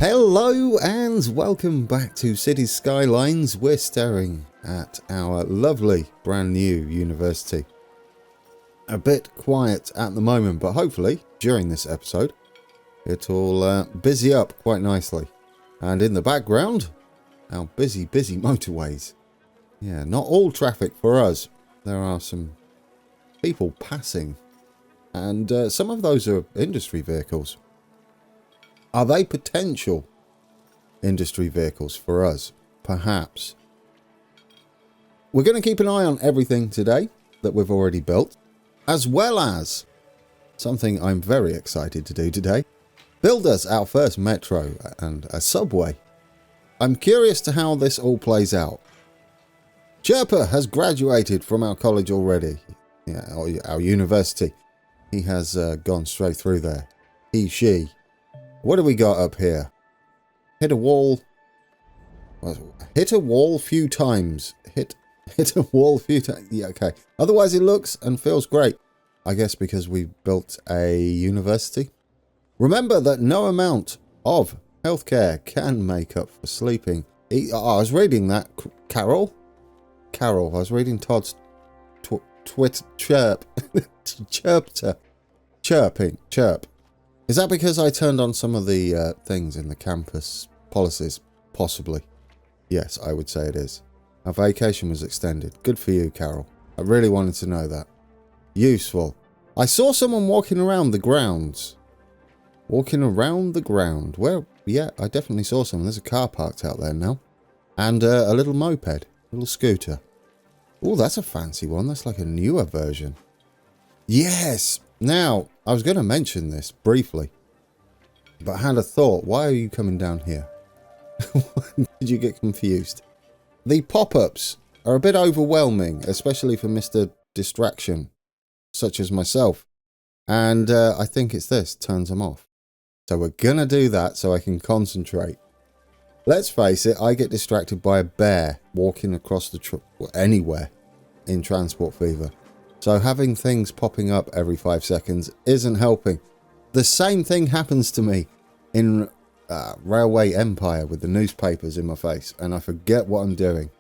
Hello and welcome back to City Skylines. We're staring at our lovely brand new university. A bit quiet at the moment, but hopefully during this episode it'll busy up quite nicely. And in the background, our busy motorways. Yeah, not all traffic for us. There are some people passing, and some of those are industry vehicles. Are they potential industry vehicles for us? Perhaps. We're going to keep an eye on everything today that we've already built, as well as something I'm very excited to do today. Build us our first metro and a subway. I'm curious to how this all plays out. Chirper has graduated from our college already. Yeah, our university. He has gone straight through there. She. What do we got up here? Hit a wall. Hit a wall few times. Hit a wall few times. Yeah, okay. Otherwise it looks and feels great. I guess because we built a university. Remember that no amount of healthcare can make up for sleeping. I was reading that. Carol? I was reading Todd's twit chirp. Chirp. Is that because I turned on some of the things in the campus policies? Possibly. Yes, I would say it is. Our vacation was extended. Good for you, Carol. I really wanted to know that. Useful. I saw someone walking around the grounds. Where? Yeah, I definitely saw someone. There's a car parked out there now. And a little moped. A little scooter. Oh, that's a fancy one. That's like a newer version. Yes! Now, I was going to mention this briefly, but I had a thought. Why are you coming down here? Did you get confused? The pop-ups are a bit overwhelming, especially for Mr. Distraction, such as myself. And I think it's this, turns them off. So we're going to do that so I can concentrate. Let's face it, I get distracted by a bear walking across the anywhere in Transport Fever. So having things popping up every 5 seconds isn't helping. The same thing happens to me in Railway Empire with the newspapers in my face, and I forget what I'm doing.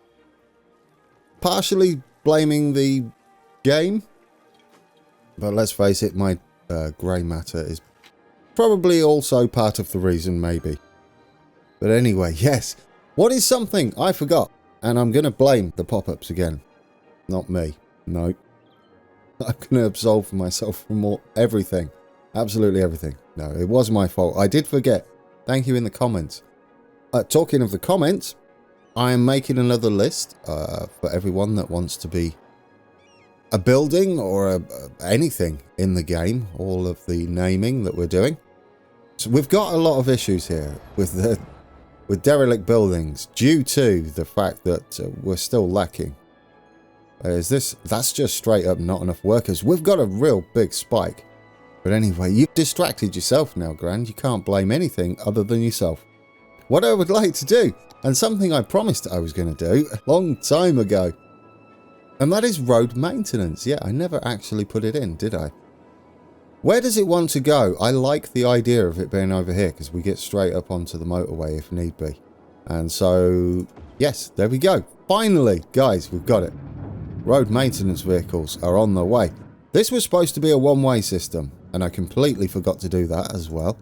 Partially blaming the game, but let's face it, my grey matter is probably also part of the reason, maybe. But anyway, yes. What is something I forgot? And I'm going to blame the pop-ups again. Not me. No. I'm going to absolve myself from everything. Absolutely everything. No, it was my fault. I did forget. Thank you in the comments. Talking of the comments, I am making another list for everyone that wants to be a building or anything in the game. All of the naming that we're doing. So we've got a lot of issues here with derelict buildings due to the fact that we're still lacking. That's just straight up not enough workers. We've got a real big spike. But anyway, you've distracted yourself now, Grand. You can't blame anything other than yourself. What I would like to do, and something I promised I was going to do a long time ago, and that is road maintenance. Yeah, I never actually put it in, did I? Where does it want to go? I like the idea of it being over here because we get straight up onto the motorway if need be. And so, yes, there we go. Finally, guys, we've got it. Road maintenance vehicles are on their way. This was supposed to be a one-way system, and I completely forgot to do that as well.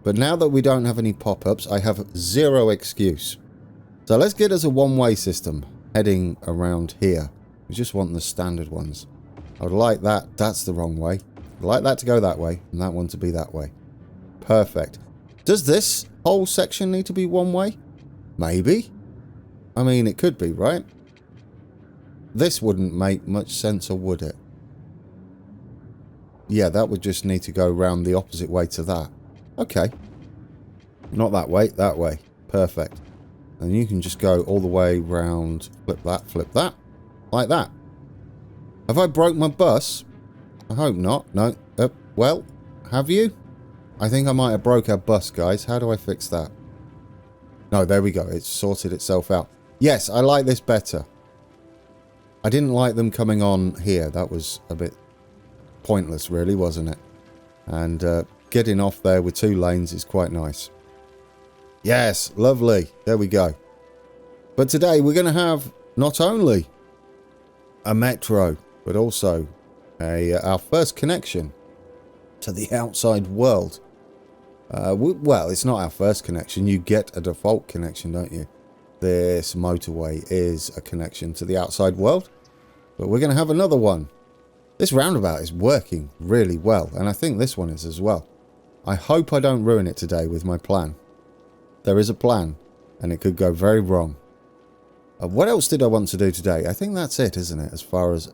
But now that we don't have any pop-ups, I have zero excuse. So let's get us a one-way system heading around here. We just want the standard ones. I would like that. That's the wrong way. I'd like that to go that way, and that one to be that way. Perfect. Does this whole section need to be one way? Maybe. I mean, it could be, right? This wouldn't make much sense, or would it? Yeah, that would just need to go round the opposite way to that. Okay. Not that way, that way. Perfect. And you can just go all the way round, flip that, like that. Have I broke my bus? I hope not. No. Well, have you? I think I might have broke our bus, guys. How do I fix that? No, there we go. It's sorted itself out. Yes, I like this better. I didn't like them coming on here. That was a bit pointless, really, wasn't it? And getting off there with 2 lanes is quite nice. Yes, lovely. There we go. But today we're going to have not only a metro, but also our first connection to the outside world. Well, it's not our first connection. You get a default connection, don't you? This motorway is a connection to the outside world, but we're going to have another one. This roundabout is working really well, and I think this one is as well. I hope I don't ruin it today with my plan. There is a plan, and it could go very wrong. What else did I want to do today? I think that's it, isn't it, as far as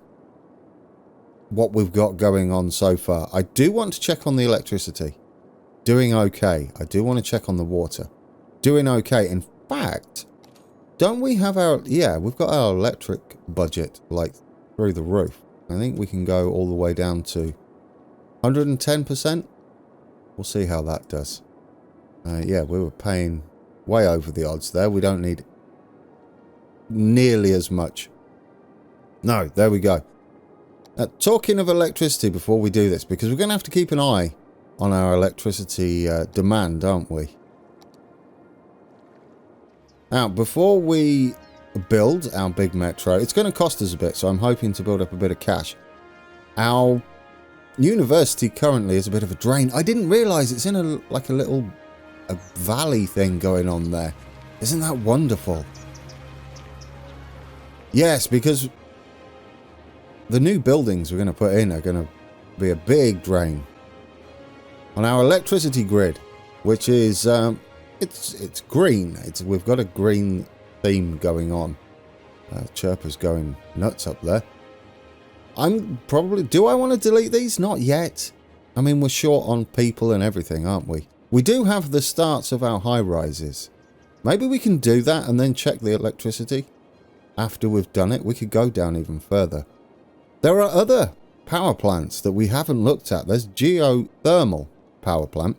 what we've got going on so far. I do want to check on the electricity. Doing okay. I do want to check on the water. Doing okay. In fact, don't we have our... Yeah, we've got our electric budget, like, through the roof. I think we can go all the way down to 110%. We'll see how that does. Yeah, we were paying way over the odds there. We don't need nearly as much. No, there we go. Talking of electricity before we do this, because we're going to have to keep an eye on our electricity demand, aren't we? Now, before we build our big metro, it's going to cost us a bit, so I'm hoping to build up a bit of cash. Our university currently is a bit of a drain. I didn't realise it's in a little valley thing going on there. Isn't that wonderful? Yes, because the new buildings we're going to put in are going to be a big drain on our electricity grid, which is it's green. We've got a green theme going on. Chirper's going nuts up there. Do I want to delete these? Not yet. I mean, we're short on people and everything, aren't we? We do have the starts of our high rises. Maybe we can do that and then check the electricity. After we've done it, we could go down even further. There are other power plants that we haven't looked at. There's geothermal power plant,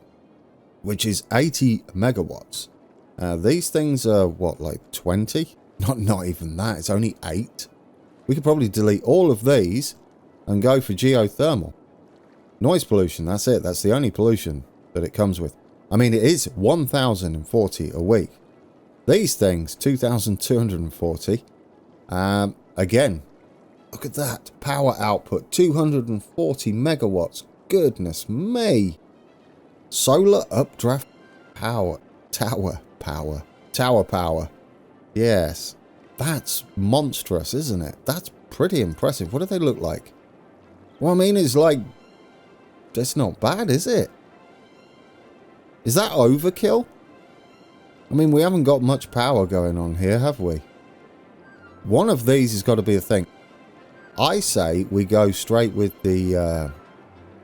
which is 80 megawatts. These things are, what, like 20? Not even that. It's only 8. We could probably delete all of these and go for geothermal. Noise pollution, that's it. That's the only pollution that it comes with. I mean, it is 1,040 a week. These things, 2,240. Again, look at that. Power output, 240 megawatts. Goodness me. Solar updraft power. Tower power. Yes. That's monstrous, isn't it? That's pretty impressive. What do they look like? Well, I mean, it's like... It's not bad, is it? Is that overkill? I mean, we haven't got much power going on here, have we? One of these has got to be a thing. I say we go straight with the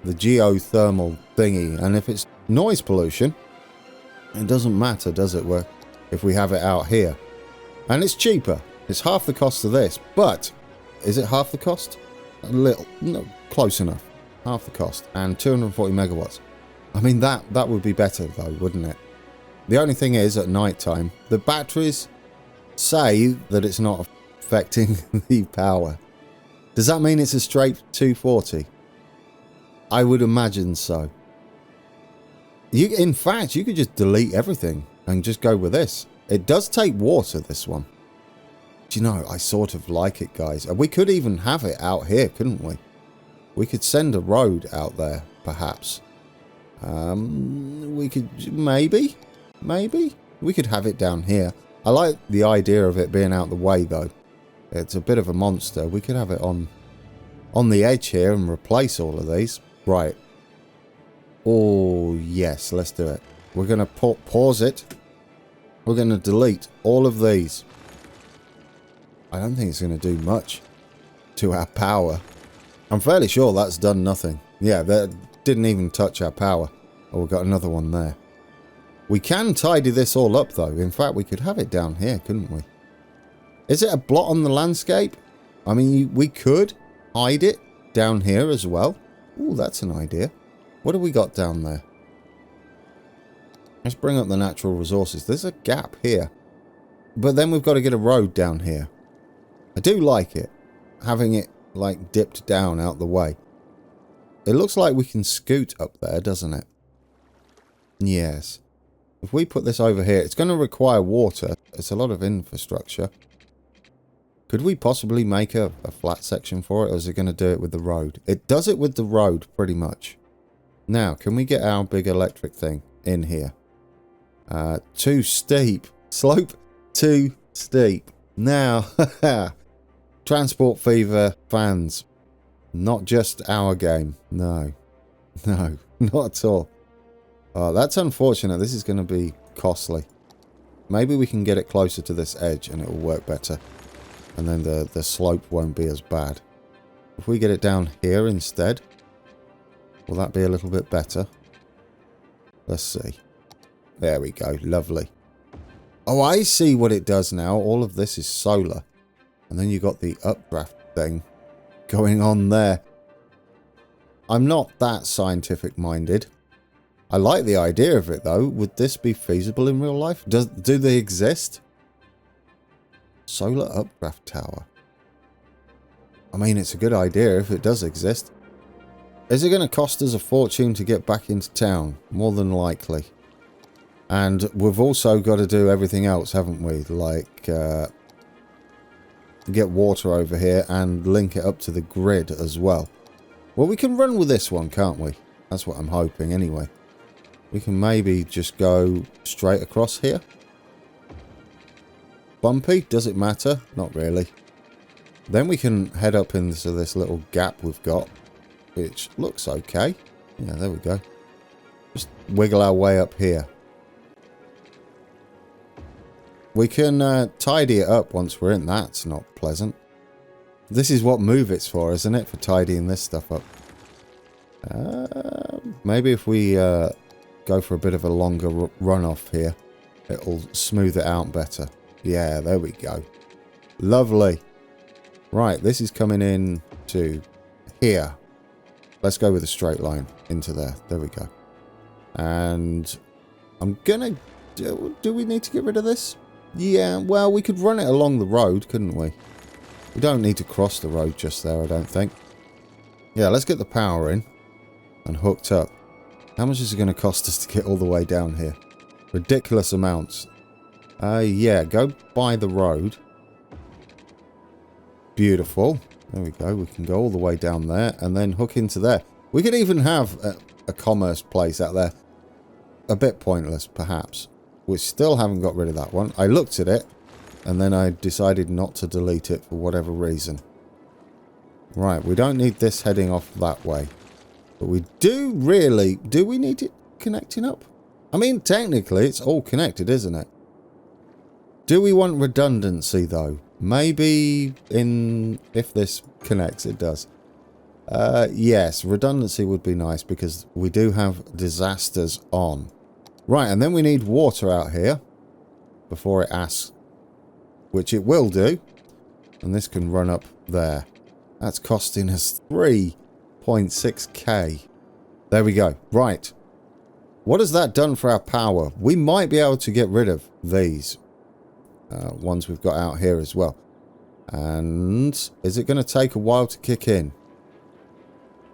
geothermal thingy. And if it's noise pollution, it doesn't matter, does it? If we have it out here. And it's cheaper. It's half the cost of this. But, is it half the cost? A little. No, close enough. Half the cost. And 240 megawatts. I mean, that would be better, though, wouldn't it? The only thing is, at night time, the batteries say that it's not affecting the power. Does that mean it's a straight 240? I would imagine so. In fact, you could just delete everything and just go with this. It does take water, this one. Do you know, I sort of like it, guys. We could even have it out here, couldn't we? We could send a road out there, perhaps. We could... Maybe? We could have it down here. I like the idea of it being out the way, though. It's a bit of a monster. We could have it on the edge here and replace all of these. Right. Oh, yes, let's do it. We're going to pause it. We're going to delete all of these. I don't think it's going to do much to our power. I'm fairly sure that's done nothing. Yeah, that didn't even touch our power. Oh, we've got another one there. We can tidy this all up, though. In fact, we could have it down here, couldn't we? Is it a blot on the landscape? I mean, we could hide it down here as well. Ooh, that's an idea. What have we got down there? Let's bring up the natural resources. There's a gap here. But then we've got to get a road down here. I do like it. Having it, like, dipped down out the way. It looks like we can scoot up there, doesn't it? Yes. If we put this over here, it's going to require water. It's a lot of infrastructure. Could we possibly make a flat section for it, or is it going to do it with the road? It does it with the road, pretty much. Now, can we get our big electric thing in here? Too steep. Slope too steep. Now, transport fever fans. Not just our game. No. No, not at all. Oh, that's unfortunate. This is going to be costly. Maybe we can get it closer to this edge and it will work better. And then the slope won't be as bad. If we get it down here instead, will that be a little bit better? Let's see. There we go. Lovely. Oh, I see what it does now. All of this is solar. And then you got the updraft thing going on there. I'm not that scientific minded. I like the idea of it though. Would this be feasible in real life? Do they exist? Solar updraft tower. I mean, it's a good idea if it does exist. Is it going to cost us a fortune to get back into town? More than likely. And we've also got to do everything else, haven't we? Like, get water over here and link it up to the grid as well. Well, we can run with this one, can't we? That's what I'm hoping anyway. We can maybe just go straight across here. Bumpy? Does it matter? Not really. Then we can head up into this little gap we've got, which looks okay. Yeah, there we go. Just wiggle our way up here. We can tidy it up once we're in. That's not pleasant. This is what move it's for, isn't it? For tidying this stuff up. Maybe if we go for a bit of a longer runoff here, it'll smooth it out better. Yeah, there we go. Lovely. Right, this is coming in to here. Let's go with a straight line into there. There we go. And I'm gonna... Do we need to get rid of this? Yeah, well, we could run it along the road, couldn't we? We don't need to cross the road just there, I don't think. Yeah, let's get the power in and hooked up. How much is it going to cost us to get all the way down here? Ridiculous amounts. Yeah, go by the road. Beautiful. There we go. We can go all the way down there and then hook into there. We could even have a commerce place out there. A bit pointless, perhaps. We still haven't got rid of that one. I looked at it and then I decided not to delete it for whatever reason. Right, we don't need this heading off that way. But we do really... Do we need it connecting up? I mean, technically, it's all connected, isn't it? Do we want redundancy, though? Maybe if this connects, it does. Yes, redundancy would be nice because we do have disasters on. Right, and then we need water out here before it asks, which it will do. And this can run up there. That's costing us 3.6k. There we go. Right. What has that done for our power? We might be able to get rid of these ones we've got out here as well. And is it going to take a while to kick in?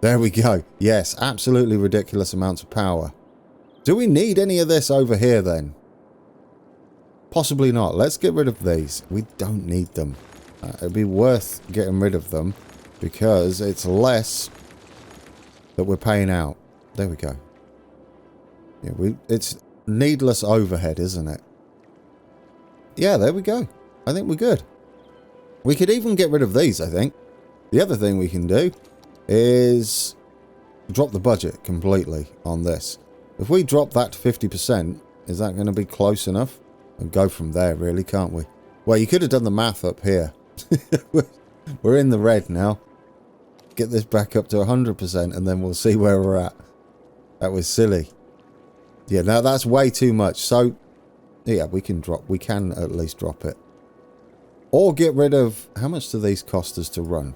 There we go. Yes, absolutely ridiculous amounts of power. Do we need any of this over here then? Possibly not. Let's get rid of these. We don't need them. It'd be worth getting rid of them because it's less that we're paying out. There we go. Yeah, it's needless overhead, isn't it? Yeah, there we go. I think we're good. We could even get rid of these, I think. The other thing we can do is drop the budget completely on this. If we drop that to 50%, is that going to be close enough? And go from there, really, can't we? Well, you could have done the math up here. We're in the red now. Get this back up to 100% and then we'll see where we're at. That was silly. Yeah, now that's way too much. So, yeah, we can at least drop it. Or get rid of... How much do these cost us to run?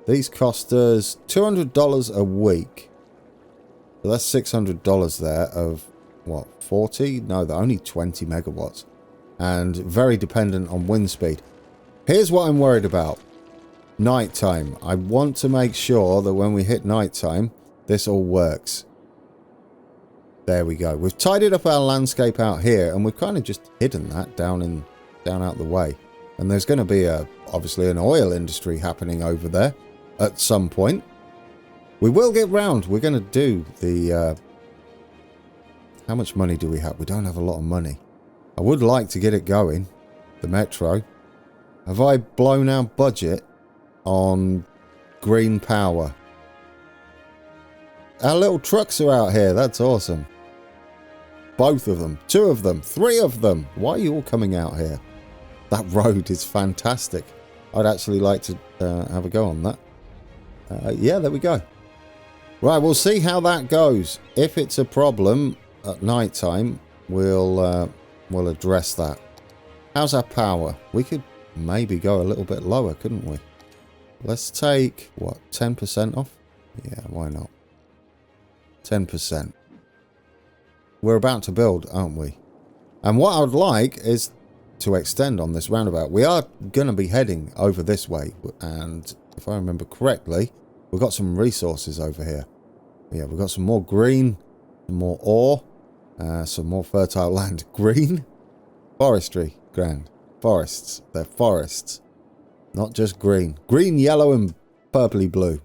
These cost us $200 a week. So that's $600 there of, what, 40? No, they're only 20 megawatts. And very dependent on wind speed. Here's what I'm worried about. Nighttime. I want to make sure that when we hit nighttime, this all works. There we go. We've tidied up our landscape out here, and we've kind of just hidden that down out the way. And there's going to be obviously an oil industry happening over there at some point. We will get round. We're going to do the... how much money do we have? We don't have a lot of money. I would like to get it going. The metro. Have I blown our budget on green power? Our little trucks are out here. That's awesome. Both of them. 2 of them. 3 of them. Why are you all coming out here? That road is fantastic. I'd actually like to have a go on that. Yeah, there we go. Right, we'll see how that goes. If it's a problem at night time, we'll address that. How's our power? We could maybe go a little bit lower, couldn't we? Let's take, what, 10% off? Yeah, why not? 10%. We're about to build, aren't we? And what I would like is to extend on this roundabout. We are going to be heading over this way. And if I remember correctly, we've got some resources over here. Yeah, we've got some more green, some more ore, some more fertile land. Green? Forestry. Grand. Forests. They're forests. Not just green. Green, yellow, and purpley blue.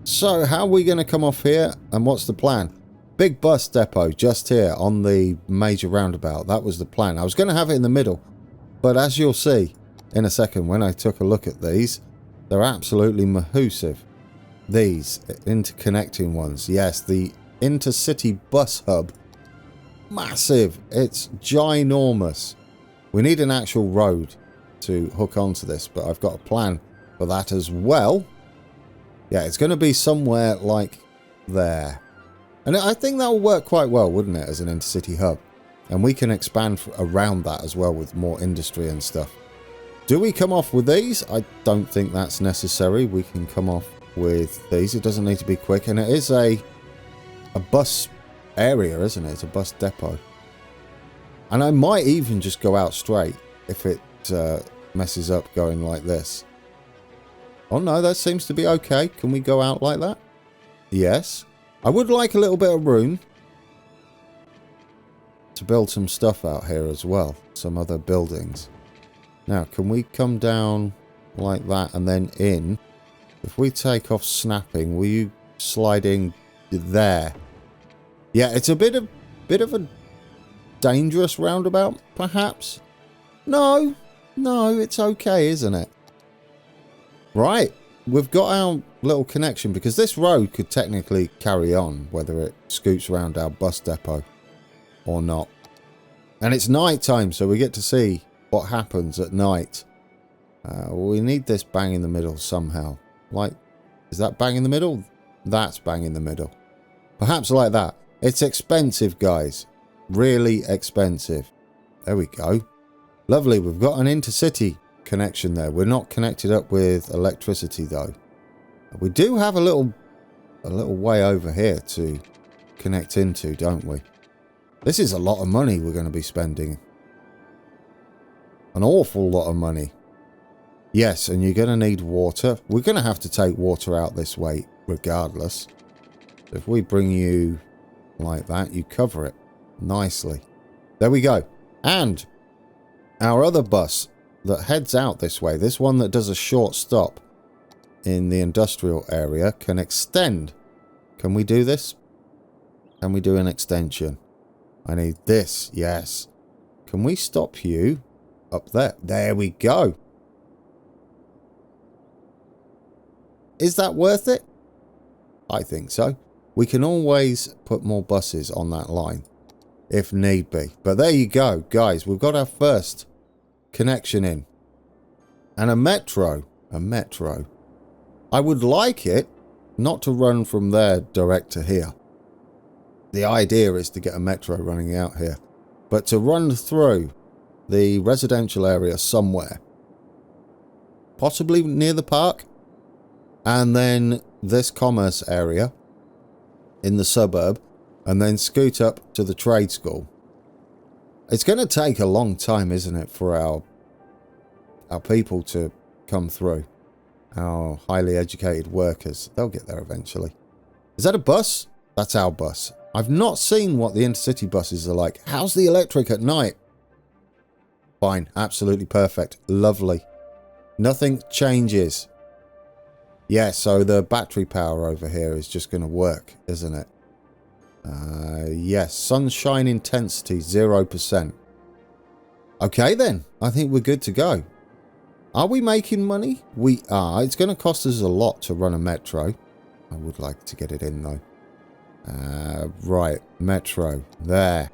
So, how are we going to come off here? And what's the plan? Big bus depot just here on the major roundabout. That was the plan. I was going to have it in the middle. But as you'll see in a second when I took a look at these, they're absolutely mahoosive. These interconnecting ones. Yes, the intercity bus hub. Massive. It's ginormous. We need an actual road to hook onto this, but I've got a plan for that as well. Yeah, it's going to be somewhere like there. And I think that will work quite well, wouldn't it, as an intercity hub? And we can expand around that as well with more industry and stuff. Do we come off with these? I don't think that's necessary. We can come off with these. It doesn't need to be quick. And it is a bus area, isn't it? It's a bus depot. And I might even just go out straight if it messes up going like this. Oh no, that seems to be okay. Can we go out like that? Yes. I would like a little bit of room to build some stuff out here as well. Some other buildings. Now, can we come down like that and then in? If we take off snapping, will you slide in there? Yeah, it's a bit of a dangerous roundabout, perhaps. No, it's okay, isn't it? Right. We've got our little connection because this road could technically carry on whether it scoots around our bus depot or not. And it's night time, so we get to see what happens at night. We need this bang in the middle somehow. Like, is that bang in the middle? That's bang in the middle. Perhaps like that. It's expensive, guys. Really expensive. There we go. Lovely. We've got an intercity connection there. We're not connected up with electricity though. We do have a little way over here to connect into, don't we? This is a lot of money we're going to be spending. An awful lot of money. Yes, and you're going to need water. We're going to have to take water out this way regardless. If we bring you like that, you cover it nicely. There we go. And our other bus that heads out this way, this one that does a short stop in the industrial area, can extend. Can we do this? Can we do an extension? I need this. Yes. Can we stop you up there? There we go. Is that worth it? I think so. We can always put more buses on that line if need be. But there you go, guys. We've got our first connection in. And a metro. A metro. I would like it not to run from there direct to here. The idea is to get a metro running out here. But to run through the residential area somewhere. Possibly near the park. And then this commerce area in the suburb. And then scoot up to the trade school. It's going to take a long time, isn't it, for our people to come through. Our highly educated workers. They'll get there eventually. Is that a bus? That's our bus. I've not seen what the intercity buses are like. How's the electric at night? Fine. Absolutely perfect. Lovely. Nothing changes. Yeah, so the battery power over here is just going to work, isn't it? Yes. Sunshine intensity, 0%. Okay, then. I think we're good to go. Are we making money? We are. It's going to cost us a lot to run a metro. I would like to get it in, though. Right. Metro. There.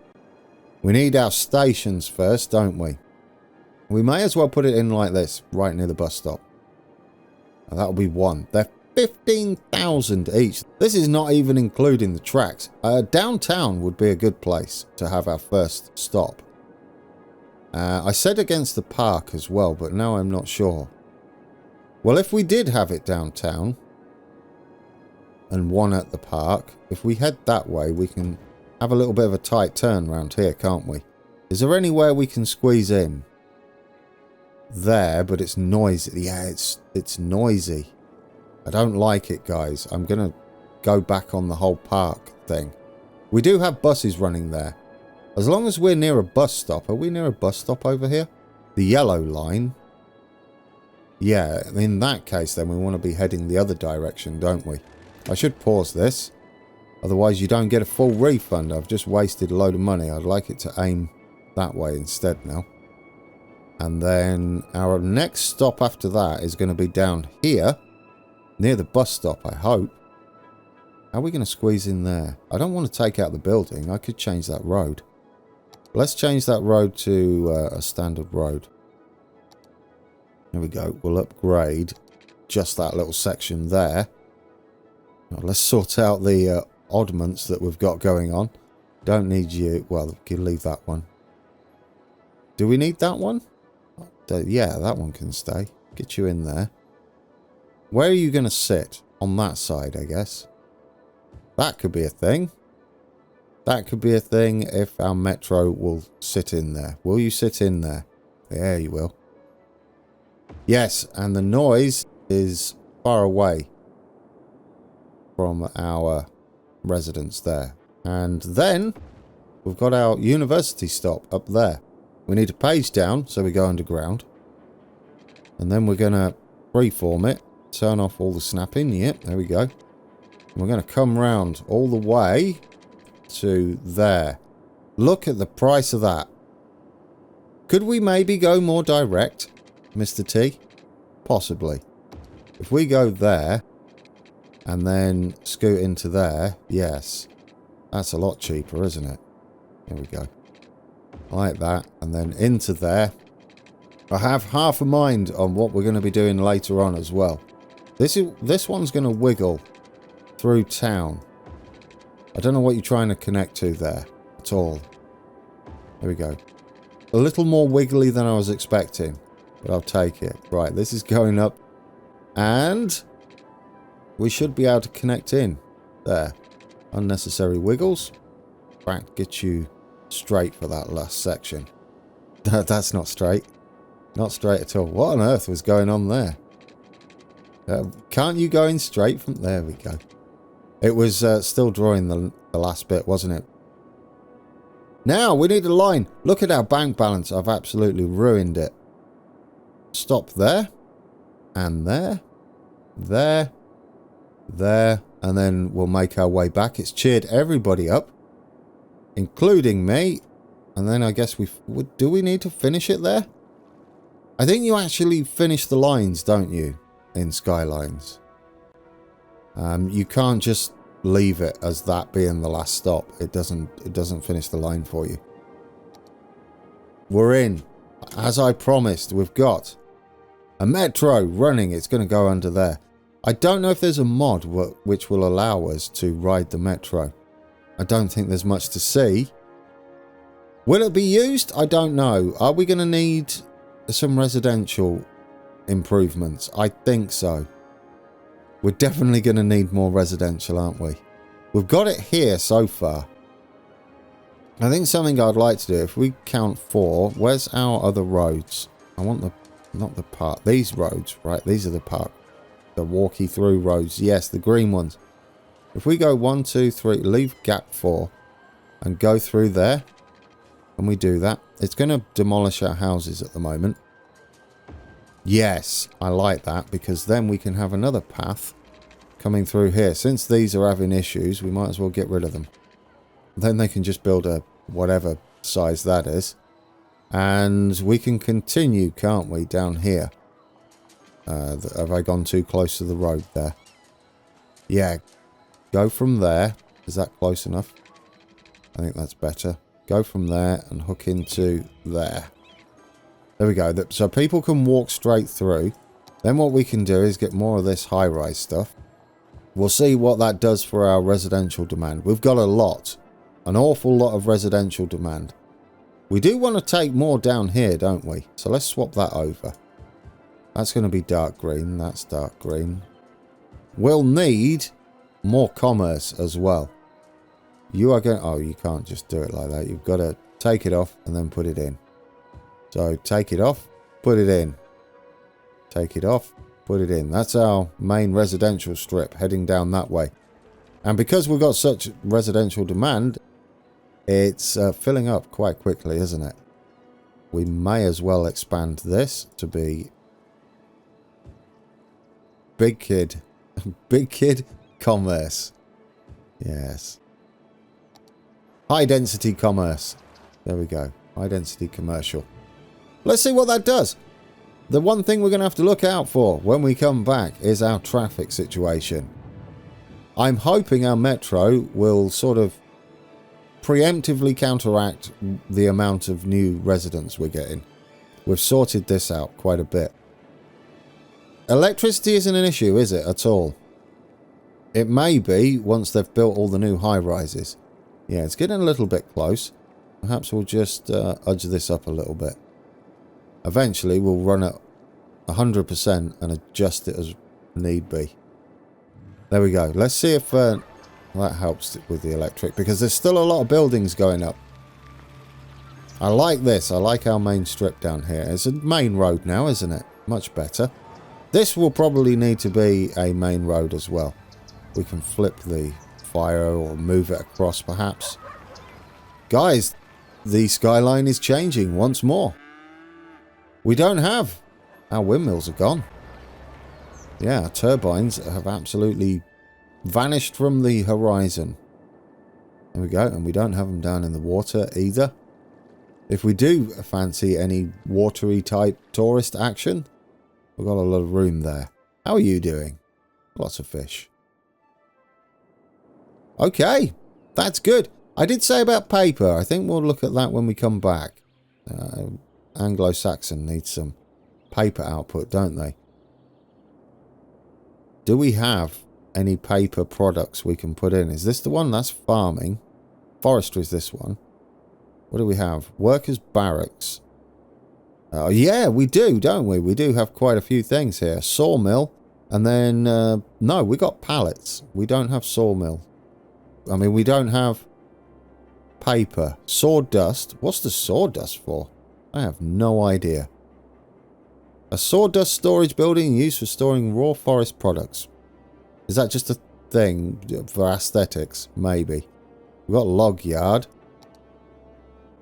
We need our stations first, don't we? We may as well put it in like this, right near the bus stop. And that'll be one. They're 15,000 each. This is not even including the tracks. Downtown would be a good place to have our first stop. I said against the park as well, but now I'm not sure. Well, if we did have it downtown and one at the park, if we head that way, we can have a little bit of a tight turn around here, can't we? Is there anywhere we can squeeze in? There, but it's noisy. Yeah, it's noisy. I don't like it, guys. I'm going to go back on the whole park thing. We do have buses running there. As long as we're near a bus stop. Are we near a bus stop over here? The yellow line. Yeah, in that case, then we want to be heading the other direction, don't we? I should pause this. Otherwise, you don't get a full refund. I've just wasted a load of money. I'd like it to aim that way instead now. And then our next stop after that is going to be down here. Near the bus stop, I hope. How are we going to squeeze in there? I don't want to take out the building. I could change that road. Let's change that road to a standard road. There we go. We'll upgrade just that little section there. Now let's sort out the oddments that we've got going on. Don't need you. Well, we can leave that one. Do we need that one? Yeah, that one can stay. Get you in there. Where are you going to sit? On that side, I guess. That could be a thing. That could be a thing if our metro will sit in there. Will you sit in there? There you will. Yes, and the noise is far away from our residence there. And then we've got our university stop up there. We need a page down, so we go underground. And then we're going to freeform it. Turn off all the snapping. Yep, there we go. And we're going to come round all the way to there. Look at the price of that. Could we maybe go more direct, Mr. T? Possibly. If we go there and then scoot into there, yes. That's a lot cheaper, isn't it? There we go. Like that. And then into there. I have half a mind on what we're going to be doing later on as well. This one's going to wiggle through town. I don't know what you're trying to connect to there at all. There we go. A little more wiggly than I was expecting, but I'll take it. Right, this is going up. And we should be able to connect in. There. Unnecessary wiggles. In fact, get you straight for that last section. That's not straight. Not straight at all. What on earth was going on there? Can't you go in straight from... There we go. It was still drawing the last bit, wasn't it? Now, we need a line. Look at our bank balance. I've absolutely ruined it. Stop there. And there. There. There. And then we'll make our way back. It's cheered everybody up. Including me. And then I guess do we need to finish it there? I think you actually finish the lines, don't you? In Skylines. You can't just leave it as that being the last stop. It doesn't finish the line for you. We're in. As I promised, we've got a metro running. It's going to go under there. I don't know if there's a mod which will allow us to ride the metro. I don't think there's much to see. Will it be used? I don't know. Are we going to need some residential improvements? I think so. We're definitely going to need more residential, aren't we? We've got it here so far. I think something I'd like to do, if we count 4, where's our other roads? I want not the park, these roads, right? These are the park, the walkie through roads. Yes, the green ones. If we go 1, 2, 3, leave gap 4 and go through there, and we do that, it's going to demolish our houses at the moment. Yes, I like that, because then we can have another path coming through here. Since these are having issues, we might as well get rid of them. Then they can just build a whatever size that is. And we can continue, can't we, down here. Have I gone too close to the road there? Yeah, go from there. Is that close enough? I think that's better. Go from there and hook into there. There we go. So people can walk straight through. Then what we can do is get more of this high-rise stuff. We'll see what that does for our residential demand. We've got a lot. An awful lot of residential demand. We do want to take more down here, don't we? So let's swap that over. That's going to be dark green. That's dark green. We'll need more commerce as well. You are going... Oh, you can't just do it like that. You've got to take it off and then put it in. So take it off, put it in. Take it off, put it in. That's our main residential strip heading down that way. And because we've got such residential demand, it's filling up quite quickly, isn't it? We may as well expand this to be Big Kid. Big Kid Commerce. Yes. High density commerce. There we go. High density commercial. Let's see what that does. The one thing we're going to have to look out for when we come back is our traffic situation. I'm hoping our metro will sort of preemptively counteract the amount of new residents we're getting. We've sorted this out quite a bit. Electricity isn't an issue, is it, at all? It may be once they've built all the new high-rises. Yeah, it's getting a little bit close. Perhaps we'll just udge this up a little bit. Eventually, we'll run at 100% and adjust it as need be. There we go. Let's see if that helps with the electric, because there's still a lot of buildings going up. I like this. I like our main strip down here. It's a main road now, isn't it? Much better. This will probably need to be a main road as well. We can flip the fire or move it across, perhaps. Guys, the skyline is changing once more. We don't have... Our windmills are gone. Yeah, our turbines have absolutely vanished from the horizon. There we go. And we don't have them down in the water either. If we do fancy any watery type tourist action, we've got a lot of room there. How are you doing? Lots of fish. Okay, that's good. I did say about paper. I think we'll look at that when we come back. Anglo-Saxon needs some paper output, don't they? Do we have any paper products we can put in? Is this the one? That's farming. Forestry is this one. What do we have? Workers' barracks. Oh, yeah, we do, don't we? We do have quite a few things here. Sawmill. And then, no, we got pallets. We don't have sawmill. I mean, we don't have paper. Sawdust. What's the sawdust for? I have no idea. A sawdust storage building used for storing raw forest products. Is that just a thing for aesthetics? Maybe. We've got log yard.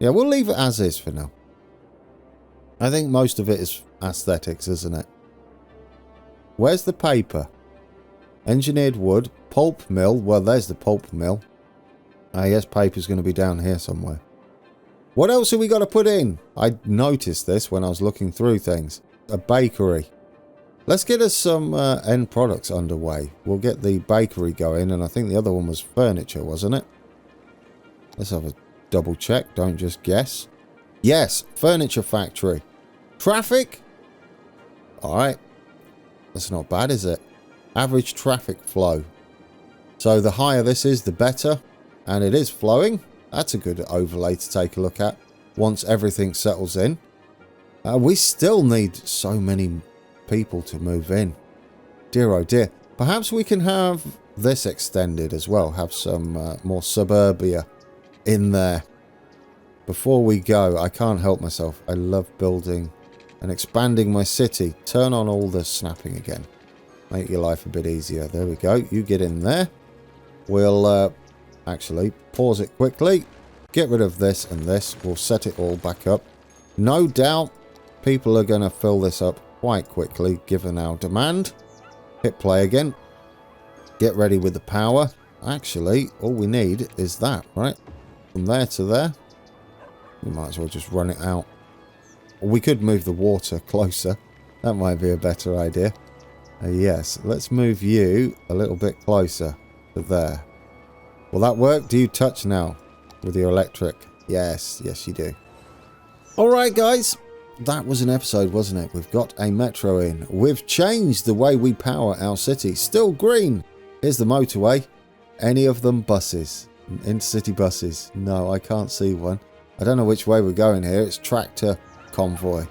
Yeah, we'll leave it as is for now. I think most of it is aesthetics, isn't it? Where's the paper? Engineered wood. Pulp mill. Well, there's the pulp mill. I guess paper's going to be down here somewhere. What else have we got to put in? I noticed this when I was looking through things. A bakery. Let's get us some end products underway. We'll get the bakery going, and I think the other one was furniture, wasn't it? Let's have a double check. Don't just guess. Yes, furniture factory. Traffic? Alright. That's not bad, is it? Average traffic flow. So the higher this is, the better. And it is flowing. That's a good overlay to take a look at once everything settles in. We still need so many people to move in. Dear oh dear. Perhaps we can have this extended as well. Have some more suburbia in there. Before we go, I can't help myself. I love building and expanding my city. Turn on all the snapping again. Make your life a bit easier. There we go. You get in there. We'll actually pause it quickly. Get rid of this and this. We'll set it all back up. No doubt people are going to fill this up quite quickly given our demand. Hit play again. Get ready with the power. Actually, all we need is that, right? From there to there. We might as well just run it out. Or we could move the water closer. That might be a better idea. Yes, let's move you a little bit closer to there. Will that work? Do you touch now with your electric? Yes, yes you do. Alright guys, that was an episode, wasn't it? We've got a metro in. We've changed the way we power our city. Still green. Here's the motorway. Any of them buses? Intercity buses? No, I can't see one. I don't know which way we're going here. It's tractor convoy.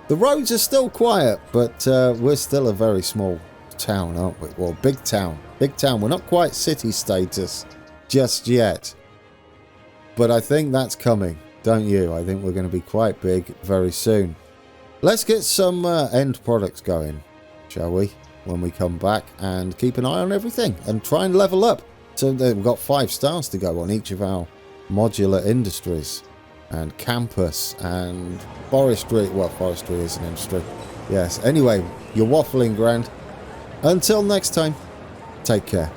The roads are still quiet, but we're still a very small town, aren't we? Well, big town. Big town. We're not quite city status just yet. But I think that's coming, don't you? I think we're going to be quite big very soon. Let's get some end products going, shall we? When we come back, and keep an eye on everything and try and level up. So we've got 5 stars to go on each of our modular industries. And campus and forestry. Well, forestry is an industry. Yes. Anyway, you're waffling, Grand. Until next time, take care.